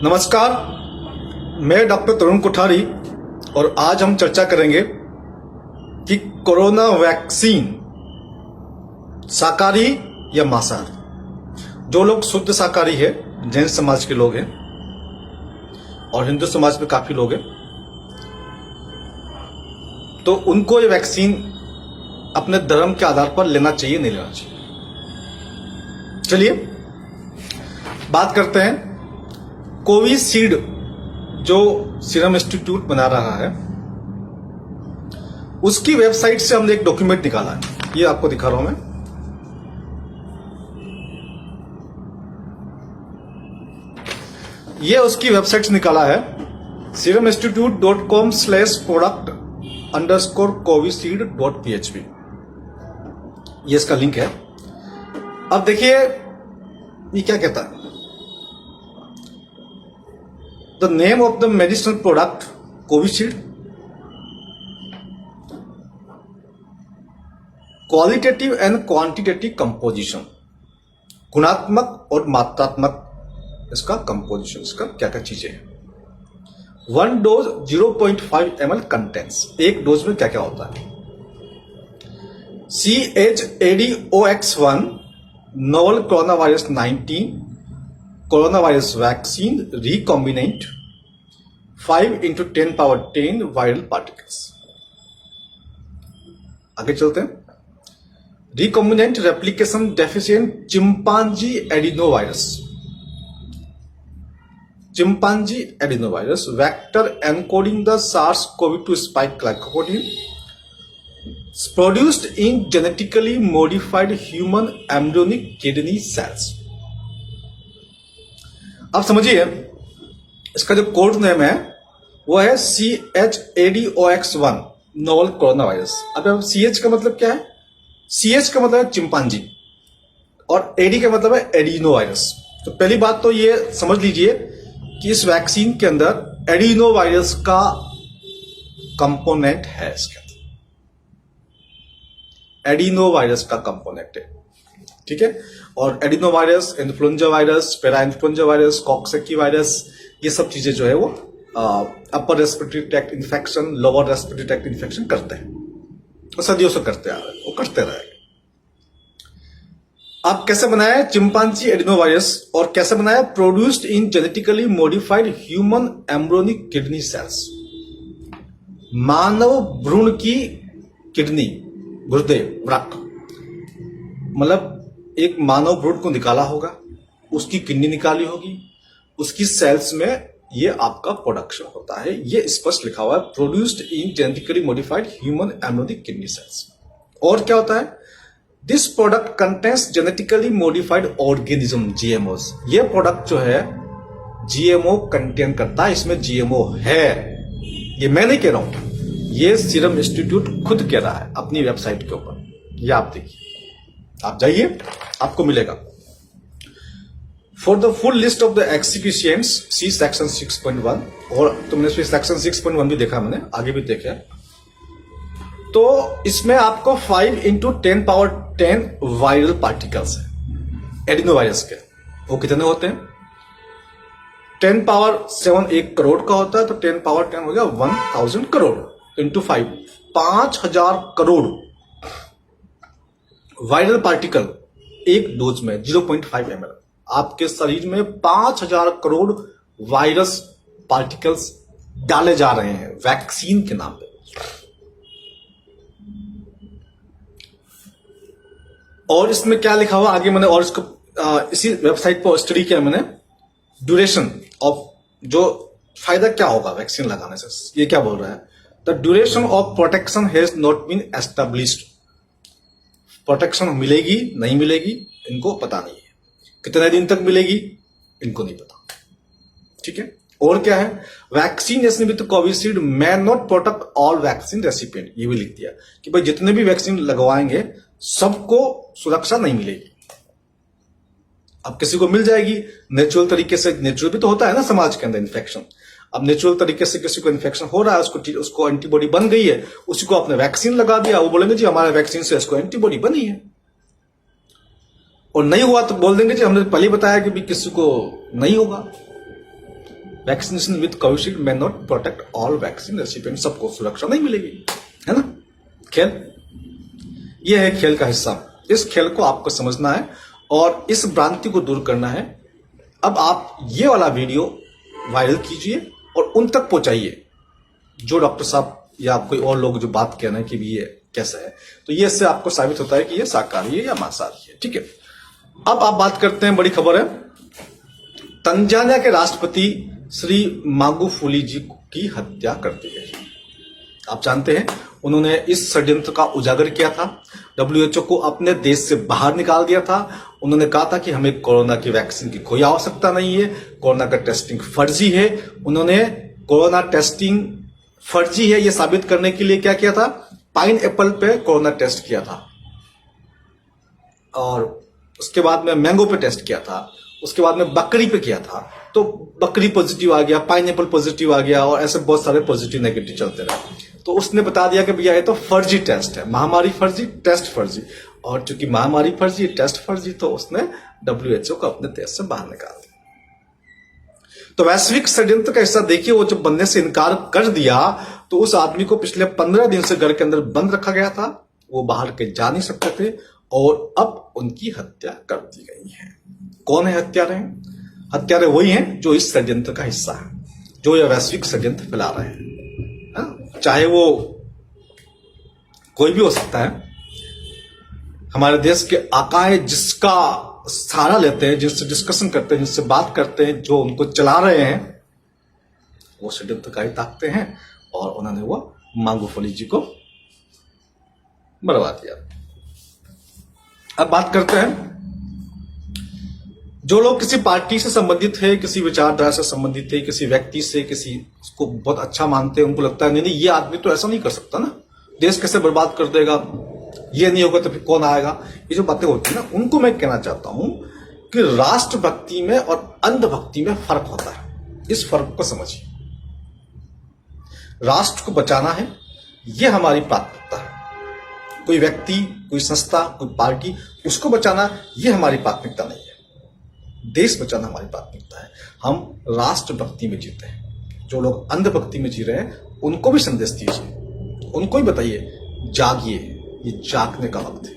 नमस्कार, मैं डॉक्टर तरुण कोठारी और आज हम चर्चा करेंगे कि कोरोना वैक्सीन शाकाहारी या मांसाहारी। जो लोग शुद्ध शाकाहारी है, जैन समाज के लोग हैं और हिंदू समाज में काफी लोग हैं, तो उनको ये वैक्सीन अपने धर्म के आधार पर लेना चाहिए, नहीं लेना चाहिए। चलिए बात करते हैं कोविशील्ड जो सीरम इंस्टीट्यूट बना रहा है, उसकी वेबसाइट से हमने एक डॉक्यूमेंट निकाला है। ये आपको दिखा रहा हूं मैं। ये उसकी वेबसाइट से निकाला है, seruminstitute.com/product_covishield.php। ये इसका लिंक है। अब देखिए ये क्या कहता है। The name of the medicinal product Covishield, qualitative and quantitative composition, गुणात्मक और मात्रात्मक इसका कंपोजिशन, इसका क्या क्या चीजें हैं। 1 डोज 0.5 ml कंटेंट्स, एक डोज में क्या क्या होता है। ChAdOx1 novel corona virus 19 corona virus vaccine recombinant 5x10⁻10 viral particles. आगे चलते हैं। Recombinant replication deficient chimpanzee adenovirus vector encoding the SARS-CoV-2 spike glycoprotein produced in genetically modified human embryonic kidney cells. अब समझिए इसका जो कोड नेम है वो है ChAdOx1 नोवल कोरोना वायरस। अब CH का मतलब क्या है? CH का मतलब है चिंपांजी और AD का मतलब है एडिनो वायरस। तो पहली बात तो ये समझ लीजिए कि इस वैक्सीन के अंदर एडिनो वायरस का कंपोनेंट है। इसके अंदर एडिनो वायरस का कंपोनेंट है, ठीक है। और adenovirus, influenza virus, parainfluenza virus, coxsackie virus, ये सब चीजें जो है वो upper respiratory tract infection, lower respiratory tract infection करते हैं और सदियों से करते आ रहे हैं, वो करते रहे। आप कैसे बनाया चिंपांजी एडिनो वायरस और कैसे बनाया? Produced in genetically modified human embryonic kidney cells, मानव भ्रूण की किडनी, गुर्दे, वृक्क, मतलब एक मानव भ्रूण को निकाला होगा, उसकी किडनी निकाली होगी, उसकी सेल्स में ये आपका प्रोडक्शन होता है। ये स्पष्ट लिखा हुआ है, produced in genetically modified human embryonic kidney cells. और क्या होता है? This product contains genetically modified organism, GMOs। ये प्रोडक्ट जो है GMO कंटेन करता है, इसमें GMO है। ये मैं नहीं कह रहा हूं, ये सीरम इंस्टीट्यूट खुद कह रहा है अपनी वेबसाइट के ऊपर। ये आप देखिए, आप जाइए, आपको मिलेगा। For the full list of the excipients C section 6.1। और तुमने सेक्शन 6.1 भी देखा, मैंने आगे भी देखा। तो इसमें आपको 5x10⁻10 वायरल पार्टिकल्स है एडिनो वायरस के। वो कितने होते हैं? 10⁻7 1 करोड़ का होता है, तो 10⁻10 हो गया 1000 crore into 5, 5000 crore viral particle एक डोज में 0.5 ml। आपके शरीर में 5000 करोड़ वायरस पार्टिकल्स डाले जा रहे हैं वैक्सीन के नाम पे। और इसमें क्या लिखा हुआ आगे मैंने, और इसको इसी वेबसाइट पर स्टडी किया मैंने, ड्यूरेशन ऑफ, जो फायदा क्या होगा वैक्सीन लगाने से। ये क्या बोल रहा है? The duration of protection has not been established. Protection मिलेगी नहीं मिलेगी इनको पता नहीं है, कितने दिन तक मिलेगी इनको नहीं पता, ठीक है। और क्या है? Vaccination with Covishield may not protect all vaccine recipient. ये भी लिख दिया कि भाई जितने भी वैक्सीन लगवाएंगे सबको सुरक्षा नहीं मिलेगी। अब किसी को मिल जाएगी नेचुरल तरीके से, नेचुरल भी तो होता है ना समाज के अंदर इन्फेक्शन। अब नेचुरल तरीके से किसी को इन्फेक्शन हो रहा है, उसको एंटीबॉडी बन गई है, उसी को आपने वैक्सीन लगा दिया, वो बोलेंगे जी हमारे वैक्सीन से इसको एंटीबॉडी बनी है। और नहीं हुआ तो बोल देंगे जी हमने पहले बताया कि भी किसी को नहीं होगा। Vaccination with Covishield may not protect all vaccine recipient, सबको सुरक्षा नहीं मिलेगी, है ना। खेल, ये है खेल का हिस्सा। इस खेल को आपको समझना है और इस भ्रांति को दूर करना है। अब आप ये वाला वीडियो वायरल कीजिए और उन तक पहुंचाइए जो डॉक्टर साहब या कोई और लोग जो बात कह रहे हैं कि भी ये कैसा है, तो ये इससे आपको साबित होता है कि ये शाकाहारी है या मांसाहारी है, ठीक है। अब आप बात करते हैं, बड़ी खबर है, तंजानिया के राष्ट्रपति श्री मागुफुली जी की हत्या कर दी गई। आप जानते हैं उन्होंने इस षड्यंत्र का उजागर किया था, WHO को अपने देश से बाहर निकाल दिया था। उन्होंने कहा था कि हमें कोरोना की वैक्सीन की कोई आवश्यकता नहीं है, कोरोना का टेस्टिंग फर्जी है। उन्होंने कोरोना टेस्टिंग फर्जी है ये साबित करने के लिए क्या किया था, पाइन एप्पल पे कोरोना टेस्ट किया था और उसके बाद में मैंगो पे टेस्ट किया था, उसके बाद में बकरी पे किया था, तो बकरी पॉजिटिव आ गया, पाइन एप्पल पॉजिटिव आ गया और ऐसे बहुत सारे पॉजिटिव नेगेटिव चलते रहे। तो उसने बता दिया कि भैया ये तो फर्जी टेस्ट है, महामारी फर्जी, टेस्ट फर्जी, और चूंकि महामारी फर्जी, टेस्ट फर्जी, तो उसने WHO को अपने देश से बाहर निकाल दिया। तो वैश्विक षड्यंत्र का हिस्सा देखिए, वो जब बनने से इनकार कर दिया तो उस आदमी को पिछले 15 दिन से घर के अंदर बंद रखा गया था, वो बाहर के जा नहीं सकते थे और अब उनकी हत्या कर दी गई है। कौन है हत्यारे? हत्यारे वही हैं जो इस षड्यंत्र का हिस्सा है, जो यह वैश्विक षड्यंत्र फैला रहे हैं। चाहे वो कोई भी हो सकता है, हमारे देश के आकाए जिसका सहारा लेते हैं, जिनसे डिस्कशन करते हैं, जिनसे बात करते हैं, जो उनको चला रहे हैं, वो षड्यंत्रकारी ताकते हैं और उन्होंने वो मागुफुली जी को मरवा दिया। अब बात करते हैं, जो लोग किसी पार्टी से संबंधित है, किसी विचारधारा से संबंधित है, किसी व्यक्ति से, किसी को बहुत अच्छा मानते हैं, उनको लगता है नहीं नहीं ये आदमी तो ऐसा नहीं कर सकता ना, देश कैसे बर्बाद कर देगा, ये नहीं होगा तो फिर कौन आएगा, ये जो बातें होती है ना, उनको मैं कहना चाहता हूं कि राष्ट्रभक्ति में और अंधभक्ति में फर्क होता है। इस फर्क को समझिए। राष्ट्र को बचाना है, यह हमारी प्राथमिकता है। कोई व्यक्ति, कोई संस्था, कोई पार्टी, उसको बचाना यह हमारी प्राथमिकता नहीं है। देश बचाना हमारी प्राथमिकता है। हम राष्ट्रभक्ति में जीते हैं। जो लोग अंधभक्ति में जी रहे हैं उनको भी संदेश दीजिए, उनको ही बताइए, जागिए, ये जागने का वक्त है,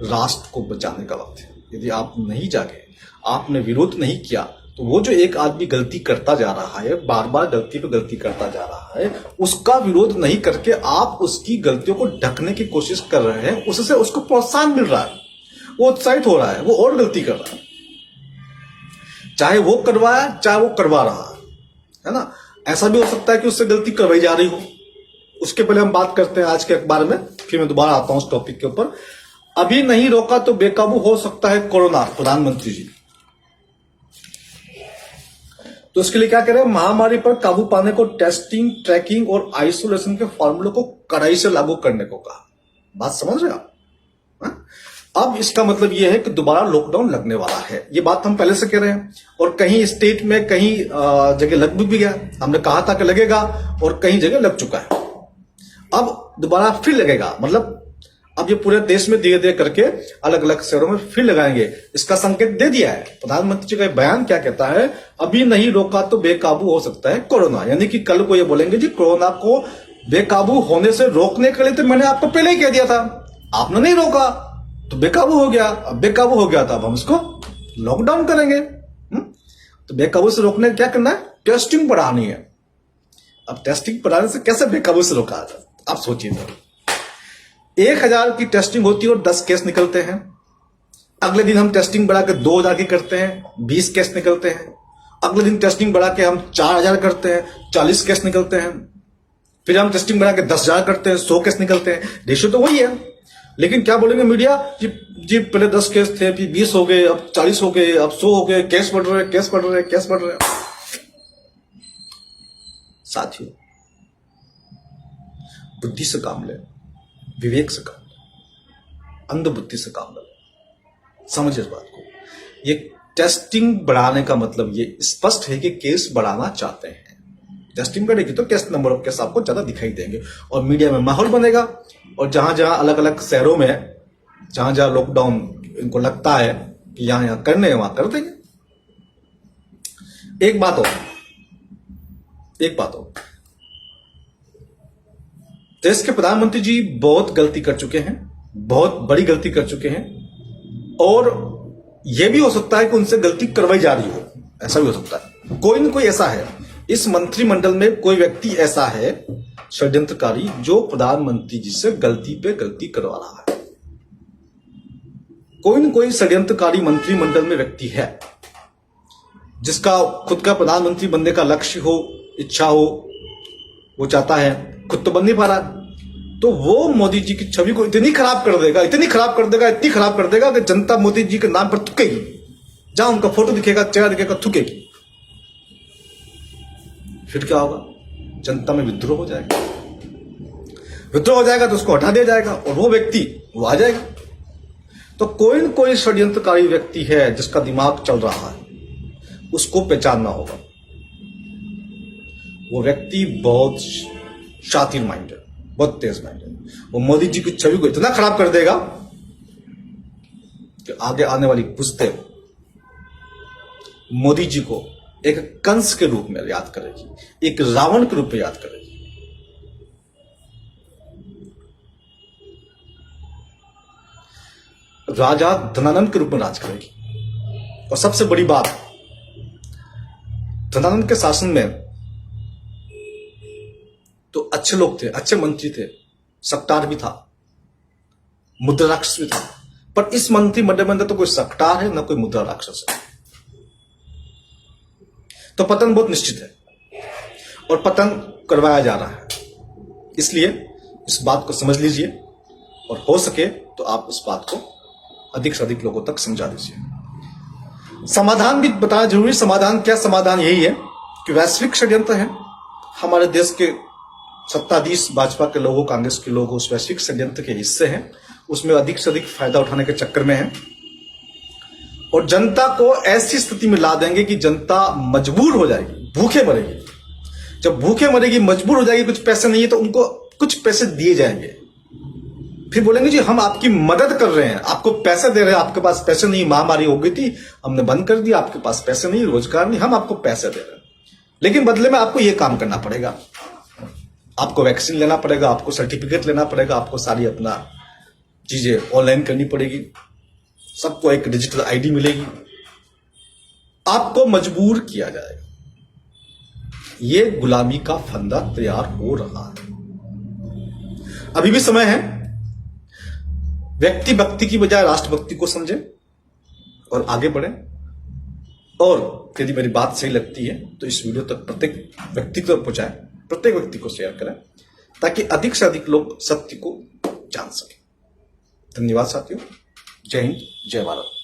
राष्ट्र को बचाने का वक्त है। यदि आप नहीं जागे, आपने विरोध नहीं किया, तो वो जो एक आदमी गलती करता जा रहा है, बार बार गलती पे गलती करता जा रहा है, उसका विरोध नहीं करके आप उसकी गलतियों को ढकने की कोशिश कर रहे हैं, उससे उसको प्रोत्साहन मिल रहा है, वो उत्साहित हो रहा है, वो और गलती कर रहा है। चाहे वो करवाया, चाहे वो करवा रहा है ना। ऐसा भी हो सकता है कि उससे गलती करवाई जा रही हो। उसके पहले हम बात करते हैं आज के अखबार में, फिर मैं दोबारा आता हूं उस टॉपिक के ऊपर। अभी नहीं रोका तो बेकाबू हो सकता है कोरोना, प्रधानमंत्री जी। तो उसके लिए क्या कह रहे हैं, महामारी पर काबू पाने को टेस्टिंग, ट्रैकिंग और आइसोलेशन के फॉर्मूले को कड़ाई से लागू करने को कहा। बात समझ रहे आप? अब इसका मतलब यह है कि दोबारा लॉकडाउन लगने वाला है। ये बात हम पहले से कह रहे हैं और कहीं स्टेट में, कहीं जगह लग भी गया। हमने कहा था कि लगेगा और कहीं जगह लग चुका है। अब दोबारा फिर लगेगा, मतलब अब ये पूरे देश में धीरे धीरे करके अलग अलग शहरों में फिर लगाएंगे। इसका संकेत दे दिया है प्रधानमंत्री जी का बयान। क्या कहता है, अभी नहीं रोका तो बेकाबू हो सकता है कोरोना। यानी कि कल को ये बोलेंगे जी कोरोना को बेकाबू होने से रोकने के लिए तो मैंने आपको पहले ही कह दिया था, आपने नहीं रोका तो बेकाबू हो गया। अब बेकाबू हो गया तो अब हम इसको लॉकडाउन करेंगे। तो बेकाबू से रोकने क्या करना है, टेस्टिंग बढ़ानी है। अब टेस्टिंग बढ़ाने से कैसे बेकाबू से रोका जाए, आप सोचिए। 1000 की टेस्टिंग होती है और 10 केस निकलते हैं। अगले दिन हम टेस्टिंग बढ़ा के 2000 की करते हैं, 20 केस निकलते हैं। अगले दिन टेस्टिंग बढ़ा के हम 4000 करते हैं, 40 केस निकलते हैं। फिर हम टेस्टिंग बढ़ा के 10,000 करते हैं, 100 केस निकलते हैं। रेशियो तो वही है। लेकिन क्या बोलेंगे मीडिया, जी पहले 10 केस थे, फिर 20 हो गए, अब 40 हो गए, अब 100 हो गए, केस बढ़ रहे, केस बढ़ रहे, केस बढ़ रहे। साथियों, बुद्धि से काम ले, विवेक से काम ले, अंधबुद्धि से काम ले। समझिए इस बात को। ये टेस्टिंग बढ़ाने का मतलब ये स्पष्ट है कि केस बढ़ाना चाहते हैं। टेस्टिंग बढ़ेगी तो केस, नंबर ऑफ केस आपको ज्यादा दिखाई देंगे और मीडिया में माहौल बनेगा। और जहां जहां अलग अलग शहरों में जहां जहां लॉकडाउन इनको लगता है कि यहां करने हैं, वहां कर देंगे। एक बात और, एक बात हो, देश के प्रधानमंत्री जी बहुत गलती कर चुके हैं, बहुत बड़ी गलती कर चुके हैं, और यह भी हो सकता है कि उनसे गलती करवाई जा रही हो, ऐसा भी हो सकता है। कोई न कोई ऐसा है इस मंत्रिमंडल में, कोई व्यक्ति ऐसा है षड्यंत्रकारी जो प्रधानमंत्री जी से गलती पे गलती करवा रहा है। कोई न कोई षड्यंत्रकारी मंत्रिमंडल में व्यक्ति है जिसका खुद का प्रधानमंत्री बनने का लक्ष्य हो, इच्छा हो, वो चाहता है, खुद तो बन नहीं पा रहा, तो वो मोदी जी की छवि को इतनी खराब कर देगा, इतनी खराब कर देगा, इतनी खराब कर देगा कि जनता मोदी जी के नाम पर थूकेगी। जहां उनका फोटो दिखेगा, चेहरा दिखेगा, थूकेगी। फिर क्या होगा? जनता में विद्रोह हो जाएगा। विद्रोह हो जाएगा तो उसको हटा दिया जाएगा और वो व्यक्ति वो आ जाएगा। तो कोई न कोई षड्यंत्रकारी व्यक्ति है जिसका दिमाग चल रहा है, उसको पहचानना होगा। वो व्यक्ति बहुत शातिर माइंड है, बहुत तेज माइंड है। वो मोदी जी की छवि को इतना खराब कर देगा कि आगे आने वाली पुश्तें मोदी जी को एक कंस के रूप में याद करेगी, एक रावण के रूप में याद करेगी। राजा धनानंद के रूप में राज करेगी। और सबसे बड़ी बात, धनानंद के शासन में तो अच्छे लोग थे, अच्छे मंत्री थे, सकटार भी था, मुद्रा राक्षस भी था, पर इस मंत्रिमंडल में तो कोई सकटार है ना कोई मुद्रा राक्षस है। तो पतन बहुत निश्चित है और पतन करवाया जा रहा है। इसलिए इस बात को समझ लीजिए और हो सके तो आप इस बात को अधिक से अधिक लोगों तक समझा दीजिए। समाधान भी बताना जरूरी। समाधान क्या? समाधान यही है कि वैश्विक षड्यंत्र है। हमारे देश के सत्ताधीश भाजपा के लोगों, कांग्रेस के लोग उस वैश्विक षड्यंत्र के हिस्से हैं, उसमें अधिक से अधिक फायदा उठाने के चक्कर में है और जनता को ऐसी स्थिति में ला देंगे कि जनता मजबूर हो जाएगी, भूखे मरेगी। जब भूखे मरेगी, मजबूर हो जाएगी, कुछ पैसे नहीं है तो उनको कुछ पैसे दिए जाएंगे। फिर बोलेंगे जी हम आपकी मदद कर रहे हैं, आपको पैसे दे रहे हैं, आपके पास पैसे नहीं, महामारी हो गई थी, हमने बंद कर दिया, आपके पास पैसे नहीं, रोजगार नहीं, हम आपको पैसे दे रहे हैं, लेकिन बदले में आपको यह काम करना पड़ेगा, आपको वैक्सीन लेना पड़ेगा, आपको सर्टिफिकेट लेना पड़ेगा, आपको सारी अपना चीजें ऑनलाइन करनी पड़ेगी, सबको एक डिजिटल आईडी मिलेगी, आपको मजबूर किया जाएगा। ये गुलामी का फंदा तैयार हो रहा है। अभी भी समय है, व्यक्ति भक्ति की बजाय राष्ट्रभक्ति को समझें और आगे बढ़ें। और यदि मेरी बात सही लगती है तो इस वीडियो तक प्रत्येक व्यक्ति तक पहुंचाएं, प्रत्येक व्यक्ति को शेयर करें ताकि अधिक से अधिक लोग सत्य को जान सकें। धन्यवाद साथियों। जय हिंद, जय भारत।